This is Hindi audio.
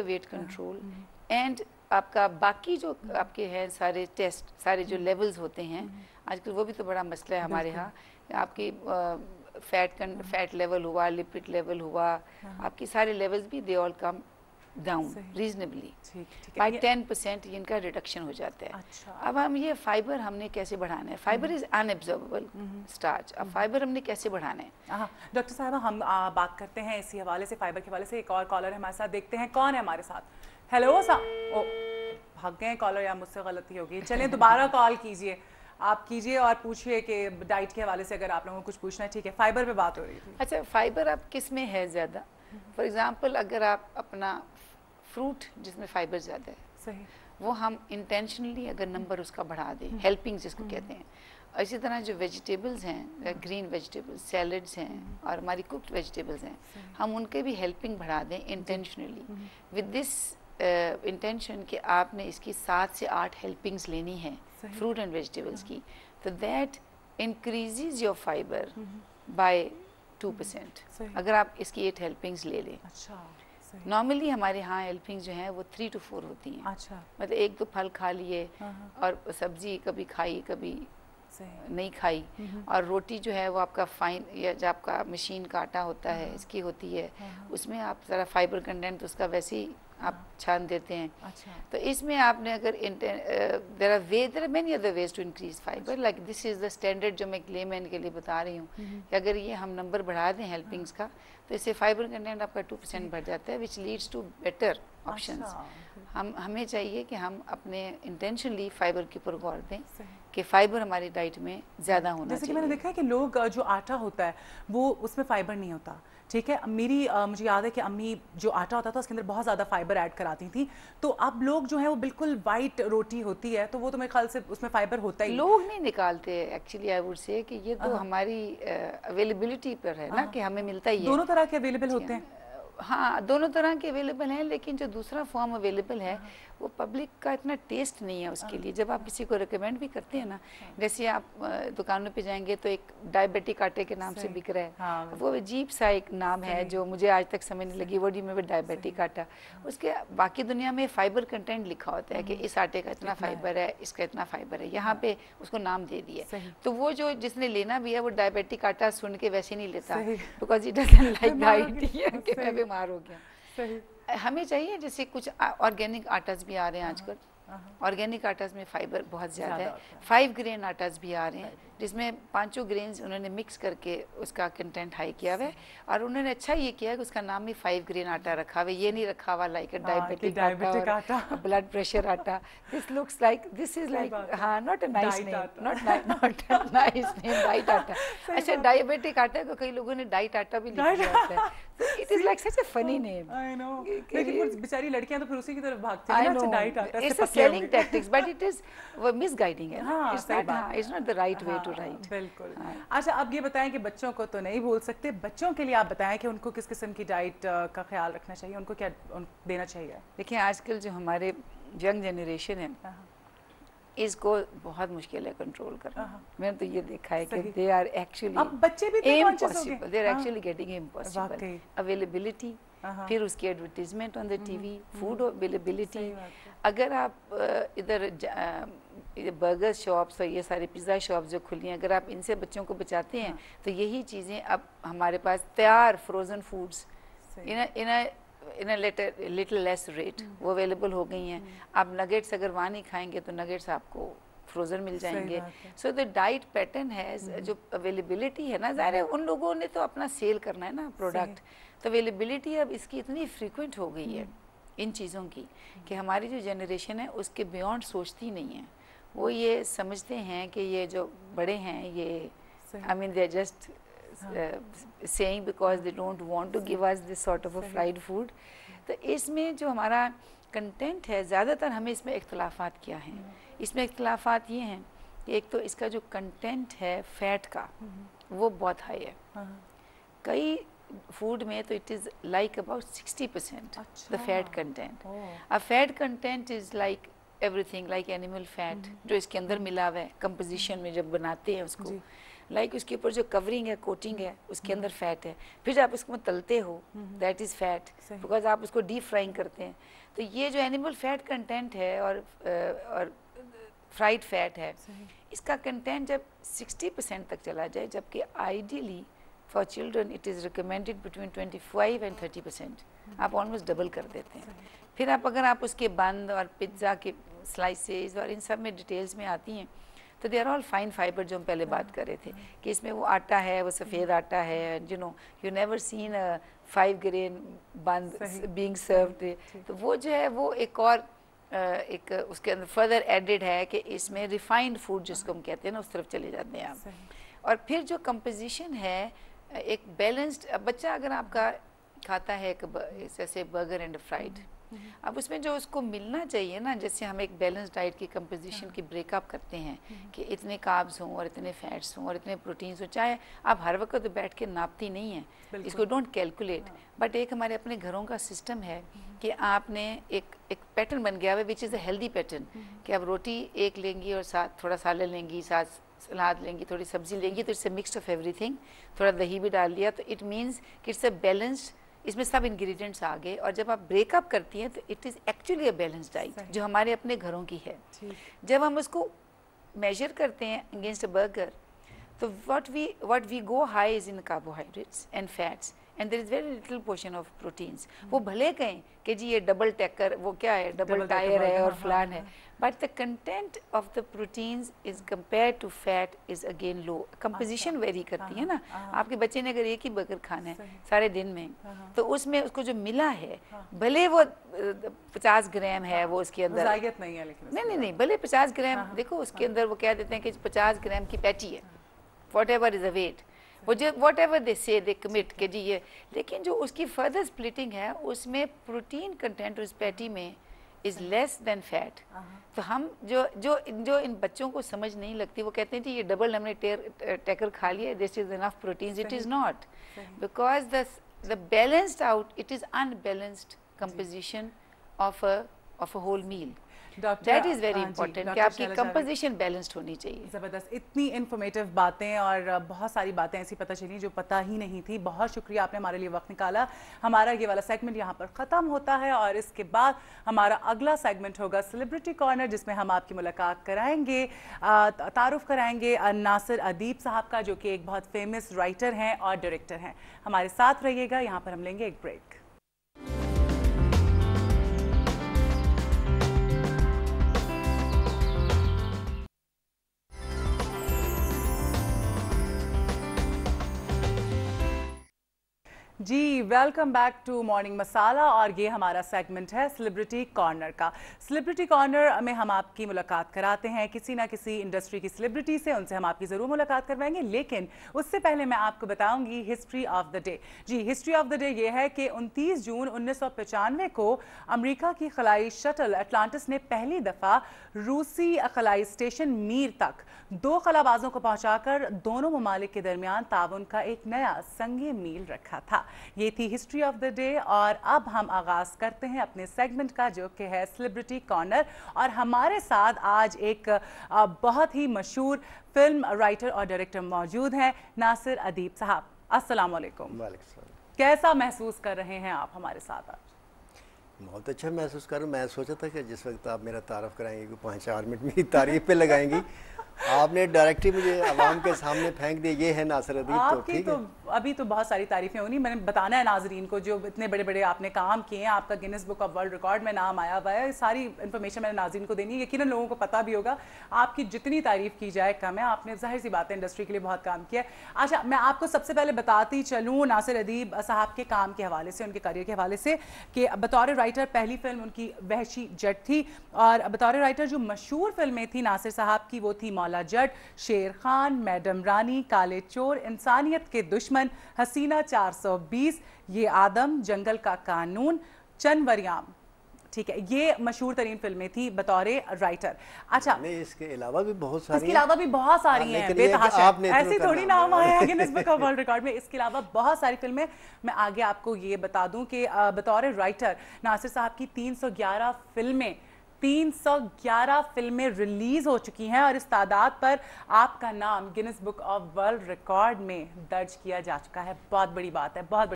वेट कंट्रोल एंड आपका बाकी जो आपके हैं सारे टेस्ट, सारे जो लेवल्स होते हैं आजकल, वो भी तो बड़ा मसला है हमारे यहाँ। आपकी फैट लेवल हुआ, लिपिड लेवल हुआ, आपकी सारे लेवल्स भी they all come down reasonably by 10%, इनका रिडक्शन हो जाता है। अच्छा। अब हम ये फाइबर हमने कैसे बढ़ाना है? Fibre is unabsorbable starch. अब फाइबर हमने कैसे बढ़ाना है? हाँ डॉक्टर साहब, हम बात करते हैं इसी हवाले से, फाइबर के हवाले से। एक और कॉलर है हमारे साथ, देखते हैं कौन है हमारे साथ। हेलो ओ भाग गए कॉलर, या मुझसे गलती होगी। चलिए दोबारा कॉल कीजिए, आप कीजिए और पूछिए कि डाइट के हवाले से अगर आप लोगों को कुछ पूछना है। ठीक है, फाइबर पे बात हो रही थी। अच्छा, फाइबर अब किस में है ज़्यादा? फॉर एग्जांपल अगर आप अपना फ्रूट जिसमें फाइबर ज़्यादा है, सही, वो हम इंटेंशनली अगर नंबर उसका बढ़ा दें, हेल्पिंग जिसको कहते हैं, इसी तरह जो वेजिटेबल्स हैं, ग्रीन वेजिटेबल्स, सैलड्स हैं और हमारी कुक्ड वेजिटेबल्स हैं, हम उनके भी हेल्पिंग बढ़ा दें इंटेंशनली, विद दिस इंटेंशन कि आपने इसकी 7 से 8 हेल्पिंग्स लेनी है फ्रूट एंड वेजिटेबल्स की, तो that increases your fibre by 2%, अगर आप इसकी 8 हेल्पिंग्स ले लें। अच्छा। नॉर्मली हमारे यहाँ हेल्पिंग्स जो हैं वो 3 to 4 होती हैं। अच्छा। मतलब 1-2 फल खा लिए और सब्जी कभी खाई कभी नहीं खाई, और रोटी जो है वो आपका फाइन या जो आपका मशीन का आटा होता है इसकी होती है, उसमें आप ज़रा फाइबर कंटेंट उसका वैसे ही आप छान देते हैं। अच्छा। तो इसमें आपने अगर there are many other ways to increase fibre, like this is the standard जो मैं लेमैन के लिए बता रही हूँ कि अगर ये हम नंबर बढ़ा दें हेल्पिंग्स का, तो इससे फाइबर कंटेंट आपका 2% बढ़ जाता है, which leads to better options. हमें चाहिए कि हम अपने इंटेंशनली फाइबर के ऊपर गौर दें कि फाइबर हमारी डाइट में ज़्यादा होना चाहिए। जैसे कि मैंने देखा है कि लोग जो आटा होता है वो उसमें फाइबर नहीं होता, ठीक है। मुझे याद है कि अम्मी जो आटा होता था उसके अंदर बहुत ज़्यादा फाइबर ऐड कराती थी, तो अब लोग जो है वो बिल्कुल वाइट रोटी होती है तो वो तो मेरे ख्याल से उसमें फाइबर होता ही लोग नहीं निकालते। एक्चुअली आई वुड से कि ये तो हमारी अवेलेबिलिटी पर है ना, कि हमें मिलता ही है। दोनों तरह के अवेलेबल होते हैं। हाँ, दोनों तरह के अवेलेबल हैं, लेकिन जो दूसरा फॉर्म अवेलेबल है वो पब्लिक का इतना टेस्ट नहीं है उसके लिए। जब आप किसी को रिकमेंड भी करते हैं ना, जैसे आप दुकानों पे जाएंगे तो एक डायबिटिक आटे के नाम से बिक रहा है, हाँ। वो अजीब सा एक नाम है जो मुझे आज तक समझ नहीं लगी, what do you mean by diabetic आटा। उसके बाकी दुनिया में फाइबर कंटेंट लिखा होता है कि इस आटे का इतना फाइबर है, इसका इतना फाइबर है, यहाँ पे उसको नाम दे दिया। तो वो जो जिसने लेना भी है वो डायबिटिक आटा सुन के वैसे नहीं लेता, because it doesn't like the idea कि मैं बीमार हो गया। हमें चाहिए जैसे कुछ ऑर्गेनिक आटाज भी आ रहे हैं आजकल, ऑर्गेनिक आटाज में फाइबर बहुत ज़्यादा है। 5 ग्रेन आटाज भी आ रहे हैं जिसमें 5 ग्रेन्स उन्होंने मिक्स करके उसका कंटेंट हाई किया हुआ है, और उन्होंने अच्छा ये किया है कि उसका नाम ही 5 ग्रेन आटा रखा हुआ है, ये नहीं रखा हुआ लाइक डायबिटिक आटा, ब्लड प्रेशर आटा। This looks like, this is like, हाँ, not a nice name, not a nice name, diet आटा। अच्छा, डायबिटिक आटा को कई लोगों ने डाइट आटा भी लिख दिया होता है, it is like such a funny name. I know, लेकिन वो बेचारी लड़कियां तो फिर उसी की तरफ भागती हैं ना, डाइट आटा से। It's a selling tactics, but it is misguiding है। हाँ, it's not the right way to write. बिल्कुल। अच्छा, अब ये बताएं कि बच्चों को तो नहीं बोल सकते, बच्चों के लिए आप बताएं कि उनको किस किस्म की डाइट का ख्याल रखना चाहिए, उनको क्या देना चाहिए? देखिए, आजकल जो हमारे यंग जनरेशन है इसको बहुत मुश्किल है कंट्रोल करना। मैंने तो ये देखा है कि दे आर एक्चुअली, अब बच्चे भी impossible, they are actually getting impossible. Availability, फिर उसकी advertisement on the TV, food availability. अगर आप इधर बर्गर शॉप्स और ये सारे पिज़्ज़ा शॉप्स जो खुली हैं, अगर आप इनसे बच्चों को बचाते हैं तो यही चीज़ें अब हमारे पास तैयार frozen foods in a little less rate वो अवेलेबल हो गई हैं। आप नगेट्स अगर वहाँ नहीं खाएंगे तो नगेट्स आपको फ्रोज़न मिल जाएंगे। सो द डाइट पैटर्न है, जो अवेलेबिलिटी है ना, ज़ाहिर है उन लोगों ने तो अपना सेल करना है ना प्रोडक्ट, तो अवेलेबिलिटी अब इसकी इतनी फ्रीक्वेंट हो गई है इन चीज़ों की कि हमारी जो जनरेशन है उसके बियॉन्ड सोचती नहीं है। वो ये समझते हैं कि ये जो बड़े हैं ये, I mean they just saying because they don't want to give us this sort of a fried food। तो इसमें जो हमारा कंटेंट है, ज़्यादातर हमें इसमें इख्तलाफात क्या हैं? इसमें इख्तलाफात ये हैं कि एक तो इसका जो कंटेंट है फैट का वो बहुत हाई है। कई फूड में तो it is like about 60% the fat content. A fat content is like everything, like animal fat जो इसके अंदर मिला हुआ है कंपोजिशन में जब बनाते हैं उसको। लाइक उसके ऊपर जो कवरिंग है, कोटिंग है, उसके अंदर फैट है। फिर जब आप उसको तलते हो, दैट इज़ फैट, बिकॉज आप उसको डीप फ्राइंग करते हैं। तो ये जो एनिमल फैट कंटेंट है और फ्राइड फैट है, इसका कंटेंट जब 60% तक चला जाए, जबकि ideally for children it is recommended between 25 and 30%, आप ऑलमोस्ट डबल कर देते हैं। फिर अगर आप उसके बंद और पिज्ज़ा के स्लाइसेस और इन सब में डिटेल्स में आती हैं, तो they are all fine fibre, जो हम पहले बात कर रहे थे कि इसमें वो आटा है, वो सफ़ेद आटा है, यू नेवर सीन 5 grain बंद बीइंग सर्व्ड। तो वो जो है वो एक और एक उसके अंदर फर्दर एडेड है कि इसमें रिफाइंड फूड जिसको हम कहते हैं ना, उस तरफ चले जाते हैं आप। और फिर जो कंपोजिशन है एक बैलेंस्ड, बच्चा अगर आपका खाता है जैसे बर्गर एंड फ्राइड, अब उसमें जो उसको मिलना चाहिए ना, जैसे हम एक बैलेंस डाइट की कंपोजिशन की ब्रेकअप करते हैं कि इतने कार्ब्स हों और इतने फैट्स हों और इतने प्रोटीन्स हों, चाहे आप हर वक्त तो बैठ के नापती नहीं हैं, इसको डोंट कैलकुलेट, बट एक हमारे अपने घरों का सिस्टम है कि आपने एक पैटर्न बन गया है which is a healthy pattern, कि आप रोटी एक लेंगी और साथ थोड़ा सालन लेंगी, साथ सलाद लेंगी, थोड़ी सब्जी लेंगी, तो it's a mix of everything, थोड़ा दही भी डाल दिया, तो इट मीन्स कि इट्स अ बैलेंस्ड, इसमें सब इंग्रेडिएंट्स आ गए। और जब आप ब्रेकअप करती हैं तो it is actually a balanced diet जो हमारे अपने घरों की है। जब हम उसको मेजर करते हैं अगेंस्ट अ बर्गर, तो what we go high is in carbohydrates and fats and there is very little portion of proteins. वो भले कहें कि जी ये डबल टैकर, वो क्या है, डबल टायर है और फलान है, but the content of the proteins is compared to fat is again low. Composition vary करती है ना, आपके बच्चे ने अगर एक ही बर्गर खाना है सारे दिन में, तो उसमें उसको जो मिला है, भले वो 50 ग्राम है, वो उसके अंदर नहीं है, लेकिन नहीं, भले 50 ग्राम, देखो उसके अंदर वो कह देते हैं कि 50 ग्राम की पैटी है, whatever is the weight, वो जो whatever they say they commit कि जी ये, लेकिन जो उसकी फर्दर स्प्लिटिंग है उसमें प्रोटीन कंटेंट उस पैटी में इज़ लेस देन फैट। तो हम जो इन बच्चों को समझ नहीं लगती, वो कहते हैं जी ये डबल हमने टैकर खा लिया, this is enough proteins, it is not, because the balanced out, it is unbalanced composition of a whole meal. That is very important कि आपकी कंपोजिशन बैलेंस्ड होनी चाहिए। ज़बरदस्त, इतनी इन्फॉर्मेटिव बातें और बहुत सारी बातें ऐसी पता चली जो पता ही नहीं थी। बहुत शुक्रिया, आपने हमारे लिए वक्त निकाला। हमारा ये वाला सेगमेंट यहाँ पर ख़त्म होता है और इसके बाद हमारा अगला सेगमेंट होगा सेलिब्रिटी कॉर्नर, जिसमें हम आपकी मुलाकात कराएंगे, तारुफ कराएंगे नासिर अदीब साहब का, जो कि एक बहुत फेमस राइटर हैं और डायरेक्टर हैं। हमारे साथ रहिएगा, यहाँ पर हम लेंगे एक ब्रेक। जी, welcome back to morning Masala और ये हमारा सेगमेंट है सेलिब्रिटी कॉर्नर का। सेलिब्रिटी कॉर्नर में हम आपकी मुलाकात कराते हैं किसी ना किसी इंडस्ट्री की सेलिब्रिटी से, उनसे हम आपकी ज़रूर मुलाकात करवाएंगे, लेकिन उससे पहले मैं आपको बताऊंगी हिस्ट्री ऑफ द डे। जी, हिस्ट्री ऑफ द डे ये है कि 29 जून 1995 को अमेरिका की खलाई शटल अटलांटिस ने पहली दफ़ा रूसी खलाई स्टेशन मीर तक 2 खलाबाजों को पहुंचाकर दोनों ममालिक के दरमियान ताउन का एक नया संगे मील रखा था। ये थी हिस्ट्री ऑफ द डे और अब हम आगाज करते हैं अपने सेगमेंट का, जो कि है सेलिब्रिटी कॉर्नर। और हमारे साथ आज एक बहुत ही मशहूर फिल्म राइटर और डायरेक्टर मौजूद हैं, नासिर अदीब साहब। अस्सलाम वालेकुम। कैसा महसूस कर रहे हैं आप हमारे साथ आज? बहुत अच्छा महसूस कर रहा हूँ। मैं सोचा था कि जिस वक्त आप मेरा तारफ़ कराएंगे कि 5-4 मिनट में तारीफ पे लगाएंगी, आपने डायरेक्टली मुझे आवाम के सामने फेंक दिया, ये है नासिर अदीब। तो ठीक है, अभी तो बहुत सारी तारीफें होनी, मैंने बताना है नाजरीन को जो इतने बड़े बड़े आपने काम किए हैं, आपका Guinness book of world record में नाम आया हुआ है, सारी इन्फॉर्मेशन मैंने नाजरीन को देनी है, यकीनन लोगों को पता भी होगा। आपकी जितनी तारीफ की जाए कम है, आपने जाहिर सी बात है इंडस्ट्री के लिए बहुत काम किया है। अच्छा, मैं आपको सबसे पहले बताती चलूँ नासिर अदीब साहब के काम के हवाले से, उनके करियर के हवाले से, कि बतौर राइटर पहली फिल्म उनकी वहशी जट थी, और बतौर राइटर जो मशहूर फिल्में थी नासिर साहब की वो थी मौला जट, शेर खान, मैडम रानी, काले चोर, इंसानियत के दुश्मन, हसीना 420, ये आदम, जंगल का कानून, चंदवरियाम। ठीक है, ये मशहूर तरीन फिल्में थी बतौर राइटर। अच्छा, इसके अलावा भी बहुत सारी, इसके अलावा भी बहुत सारी हैं, बेतहाशा, ऐसी थोड़ी नाम आया है Guinness book of world record में। इसके अलावा बहुत सारी फिल्में, मैं आगे आपको ये बता दूं कि बतौर राइटर नासिर साहब की 311 फिल्में 311 फिल्में रिलीज हो चुकी हैं और इस तादाद पर आपका नाम Guinness book of world record में दर्ज किया जा चुका है। बहुत बड़ी बात है, बहुत